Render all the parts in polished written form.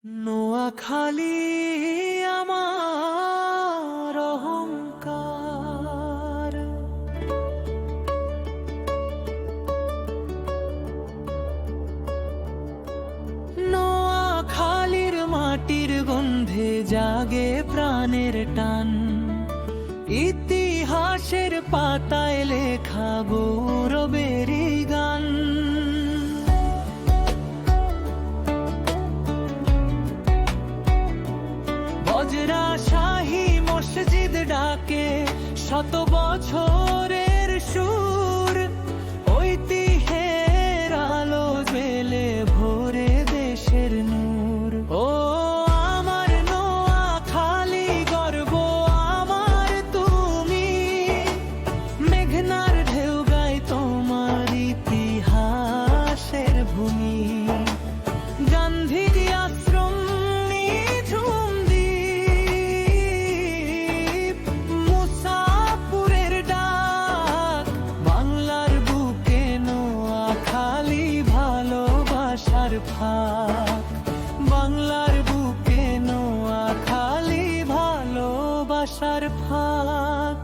নোয়াখালী আমার অহংকার, নোয়াখালীর মাটির গন্ধে জাগে প্রাণের টান, ইতিহাসের পাতায় লেখা গৌরবেরই গান। বজরা শাহী মসজিদ ডাকে শত বছরের সুর, ঐতিহ্যের আলো জ্বেলে ভরে দেশের নূর। ও আমার নোয়াখালী গর্ব আমার তুমি, মেঘনার ঢেউ গায় তোমার ইতিহাসের ভূমি। গান্ধীর আশ্রম নিঝুম দ্বীপ, মুসাফুরের ডাক, বাংলার বুকে নোয়াখালী ভালোবাসার ফাঁক, বাংলার বুকে নোয়াখালী ভালোবাসার ফাঁক।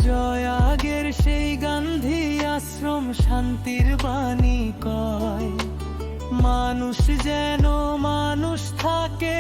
জয়াগের সেই গান্ধী আশ্রম শান্তির বাণী কয়, মানুষ যেন মানুষ থাকে।